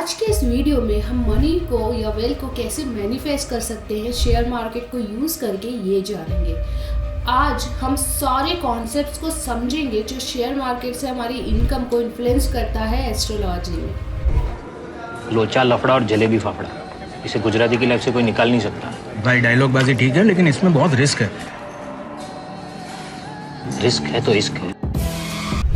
आज के इस वीडियो में हम मनी को या वेल्थ को कैसे मैनिफेस्ट कर सकते हैं शेयर मार्केट को यूज़ करके ये जानेंगे। आज हम सारे कॉन्सेप्ट्स को समझेंगे जो शेयर मार्केट से हमारी इनकम को इन्फ्लुएंस करता है एस्ट्रोलॉजी में। लोचा लफड़ा और जलेबी फाफड़ा, इसे गुजराती की लाइफ से कोई निकाल नहीं सकता। भाई डायलॉग बाजी ठीक है, लेकिन इसमें बहुत रिस्क है। रिस्क है तो इश्क है।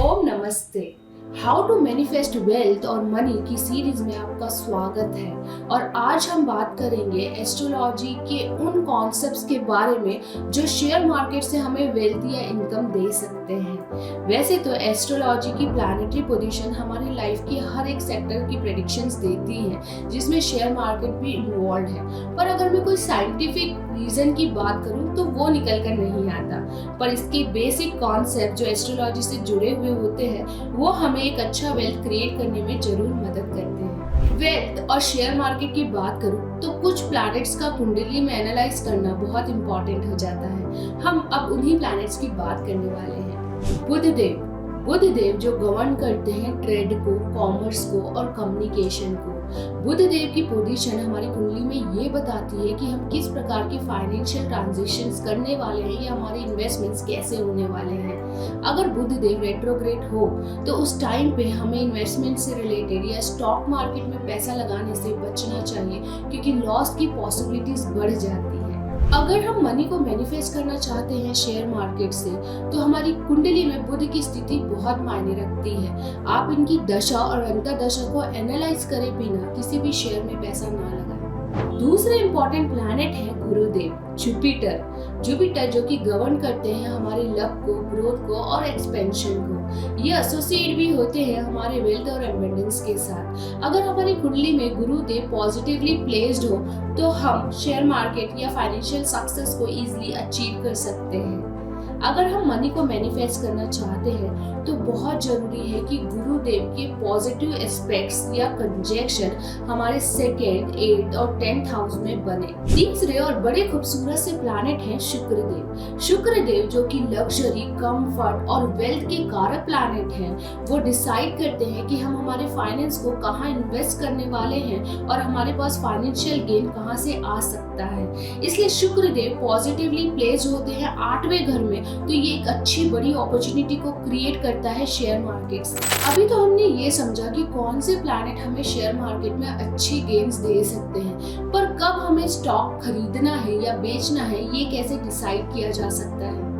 ओम नमस्ते। हाउ टू मैनिफेस्ट वेल्थ और मनी की सीरीज में आपका स्वागत है। और आज हम बात करेंगे एस्ट्रोलॉजी के उन कॉन्सेप्ट्स के बारे में जो शेयर मार्केट से हमें वेल्थ या इनकम दे सकते हैं। वैसे तो एस्ट्रोलॉजी की प्लैनेटरी पोजीशन हमारी लाइफ की हर एक सेक्टर की प्रेडिक्शंस देती है, जिसमें शेयर मार्केट भी इन्वॉल्व है। पर अगर मैं कोई साइंटिफिक रीजन की बात करूं तो वो निकल कर नहीं आता। पर इसके बेसिक कॉन्सेप्ट जो एस्ट्रोलॉजी से जुड़े हुए होते हैं वो हमें एक अच्छा वेल्थ क्रिएट करने में जरूर मदद करते हैं। वेल्थ और शेयर मार्केट की बात करूं तो कुछ प्लैनेट्स का कुंडली में एनालाइज करना बहुत इंपॉर्टेंट हो जाता है। हम अब उन्हीं प्लैनेट्स की बात करने वाले हैं। बुधदेव जो गवर्न करते हैं ट्रेड को, कॉमर्स को और कम्युनिकेशन को। बुधदेव की पोजीशन हमारी कुंडली में ये बताती है कि हम किस प्रकार के फाइनेंशियल ट्रांजैक्शंस करने वाले हैं या हमारे इन्वेस्टमेंट्स कैसे होने वाले हैं। अगर बुधदेव रेट्रोग्रेड हो तो उस टाइम पे हमें इन्वेस्टमेंट से रिलेटेड या स्टॉक मार्केट में पैसा लगाने से बचना चाहिए, क्योंकि लॉस की पॉसिबिलिटीज बढ़ जाती है। अगर हम मनी को मैनिफेस्ट करना चाहते हैं शेयर मार्केट से तो हमारी कुंडली में बुध की स्थिति बहुत मायने रखती है। आप इनकी दशा और अंतर्दशा को एनालाइज करे बिना किसी भी शेयर में पैसा ना लगाएं। दूसरे इंपॉर्टेंट प्लैनेट है गुरुदेव, जुपिटर जो कि गवर्न करते हैं हमारे लक को, ग्रोथ को और एक्सपेंशन को। ये एसोसिएट भी होते हैं हमारे वेल्थ और एबंडेंस के साथ। अगर हमारी कुंडली में गुरुदेव पॉजिटिवली प्लेस्ड हो तो हम शेयर मार्केट या फाइनेंशियल सक्सेस को इजीली अचीव कर सकते हैं। अगर हम मनी को मैनिफेस्ट करना चाहते हैं तो बहुत जरूरी है कि गुरुदेव के पॉजिटिव एस्पेक्ट्स या कंजंक्शन हमारे सेकेंड, 8th और 10th हाउस में बने। तीसरे और बड़े खूबसूरत से प्लैनेट हैं शुक्रदेव जो कि लग्जरी, कंफर्ट और वेल्थ के कारक प्लैनेट हैं। वो डिसाइड करते हैं कि हम हमारे फाइनेंस को कहाँ इन्वेस्ट करने वाले हैं और हमारे पास फाइनेंशियल गेन कहाँ से आ सकता है। इसलिए शुक्रदेव पॉजिटिवली प्लेस होते हैं 8वें घर में, तो ये एक अच्छी बड़ी अपॉर्चुनिटी को क्रिएट करता है शेयर मार्केट से। अभी तो हमने ये समझा कि कौन से प्लैनेट हमें शेयर मार्केट में अच्छी गेन्स दे सकते हैं, पर कब हमें स्टॉक खरीदना है या बेचना है ये कैसे डिसाइड किया जा सकता है।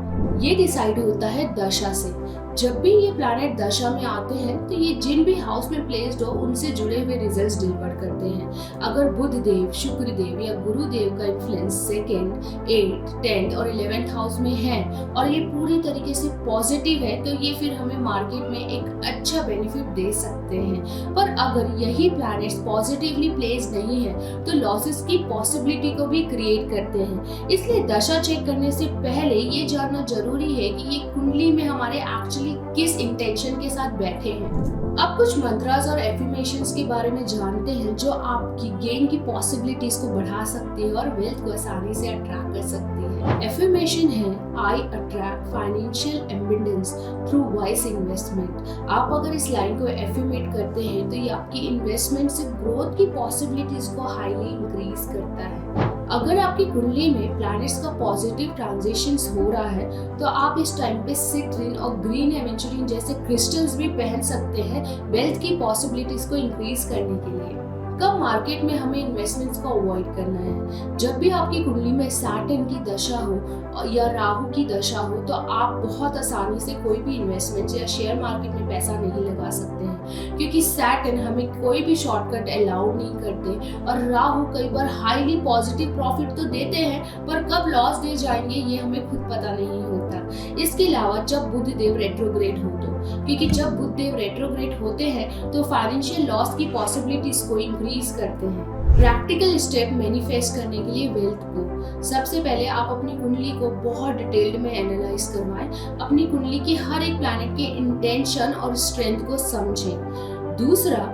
ये डिसाइड होता है दशा से। जब भी ये प्लैनेट दशा में आते हैं तो ये जिन भी हाउस में प्लेस्ड हो उनसे जुड़े हुए रिजल्ट्स डिलीवर करते हैं। अगर बुधदेव, शुक्रदेव या गुरुदेव का इन्फ्लुएंस सेकेंड, 8th, 10th और 11th हाउस में है और ये पूरी तरीके से पॉजिटिव है तो ये फिर हमें मार्केट में एक अच्छा बेनिफिट दे सकते हैं। पर अगर यही प्लैनेट्स पॉजिटिवली प्लेस्ड नहीं है तो लॉसेस की पॉसिबिलिटी को भी क्रिएट करते हैं। इसलिए दशा चेक करने से पहले ये जानना जरूरी है कि ये कुंडली में हमारे एक्चुअली किस इंटेंशन के साथ बैठे हैं। अब कुछ मंत्रास और एफर्मेशंस के बारे में जानते हैं जो आपकी गेन की पॉसिबिलिटीज को बढ़ा सकती है और वेल्थ को आसानी से अट्रैक्ट कर सकती है। एफर्मेशन है I attract financial abundance through wise investment. आप अगर इस लाइन को एफर्मेट करते हैं तो ये आपकी इन्वेस्टमेंट से ग्रोथ की पॉसिबिलिटीज को हाईली इंक्रीज करता है। अगर आपकी कुंडली में प्लैनेट्स का पॉजिटिव ट्रांजिशंस हो रहा है तो आप इस टाइम पे सिट्रिन और ग्रीन एवेंचुरिन जैसे क्रिस्टल्स भी पहन सकते हैं वेल्थ की पॉसिबिलिटीज को इंक्रीज करने के लिए। कब मार्केट में हमें इन्वेस्टमेंट्स को अवॉइड करना है? जब भी आपकी कुंडली में सैटर्न की दशा हो या राहु की दशा हो तो आप बहुत आसानी से कोई भी इन्वेस्टमेंट या शेयर मार्केट में पैसा नहीं लगा सकते हैं, क्योंकि सैटर्न हमें कोई भी शॉर्टकट अलाउड नहीं करते और राहु कई बार हाईली पॉजिटिव प्रॉफिट तो देते हैं पर कब लॉस दे जाएंगे ये हमें खुद पता नहीं होता। इसके अलावा जब बुधदेव रेट्रोग्रेड हो तो, क्योंकि जब बुधदेव रेट्रोग्रेड होते हैं तो फाइनेंशियल लॉस की पॉसिबिलिटीज को इंक्रीज करते हैं। प्रैक्टिकल स्टेप मैनिफेस्ट करने के लिए वेल्थ को सबसे पहले आप अपनी कुंडली को बहुत डिटेल्ड में एनालाइज करवाएं। अपनी कुंडली की हर एक प्लैनेट के इंटेंशन और स्ट्रेंथ को समझें। दूसरा,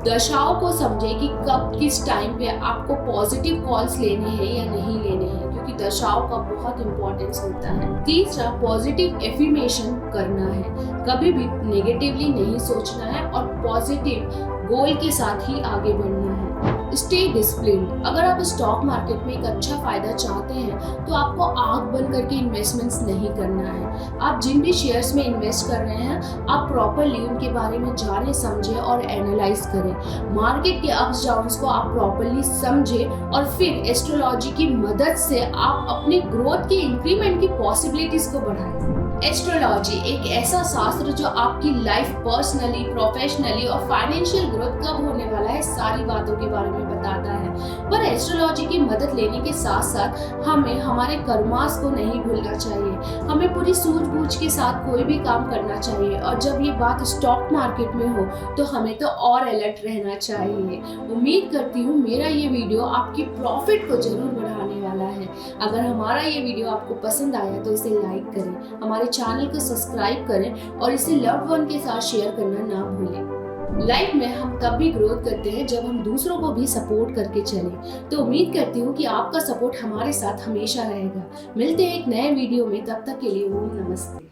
दशाओं को समझें कि कब किस टाइम पे आपको पॉजिटिव कॉल्स लेने हैं या नहीं लेने हैं, क्योंकि दशाओं का बहुत इंपॉर्टेंस होता है। तीसरा, पॉजिटिव एफर्मेशन करना है, कभी भी नेगेटिवली नहीं सोचना है और पॉजिटिव गोल के साथ ही आगे बढ़ना है। Stay discipline. अगर आप स्टॉक मार्केट में एक अच्छा फायदा चाहते हैं तो आपको आंख बंद करके इन्वेस्टमेंट्स नहीं करना है। आप जिन भी शेयर्स में इन्वेस्ट कर रहे हैं आप प्रॉपरली उनके बारे में जाने समझें और एनालाइज करें। मार्केट के अप्स डाउन्स को आप प्रॉपरली समझें और फिर एस्ट्रोलॉजी की मदद से आप अपनी ग्रोथ के इंक्रीमेंट की पॉसिबिलिटीज को बढ़ाएं। एस्ट्रोलॉजी एक ऐसा शास्त्र जो आपकी लाइफ पर्सनली, प्रोफेशनली और फाइनेंशियल ग्रोथ कब होने वाला है सारी बातों के बारे में बताता है। पर एस्ट्रोलॉजी की मदद लेने के साथ साथ हमें हमारे कर्मास को नहीं भूलना चाहिए। हमें पूरी सूझबूझ के साथ कोई भी काम करना चाहिए और जब ये बात स्टॉक मार्केट में हो तो हमें तो और अलर्ट रहना चाहिए। उम्मीद करती हूँ मेरा ये वीडियो आपकी प्रॉफिट को जरूर बढ़ाने वाला है। अगर हमारा ये वीडियो आपको पसंद आया तो इसे लाइक करें, हमारे चैनल को सब्सक्राइब करें और इसे लव्ड वन के साथ शेयर करना ना भूलें। लाइफ में हम तब भी ग्रोथ करते हैं जब हम दूसरों को भी सपोर्ट करके चलें। तो उम्मीद करती हूँ कि आपका सपोर्ट हमारे साथ हमेशा रहेगा। मिलते हैं एक नए वीडियो में, तब तक के लिए ओम नमस्ते।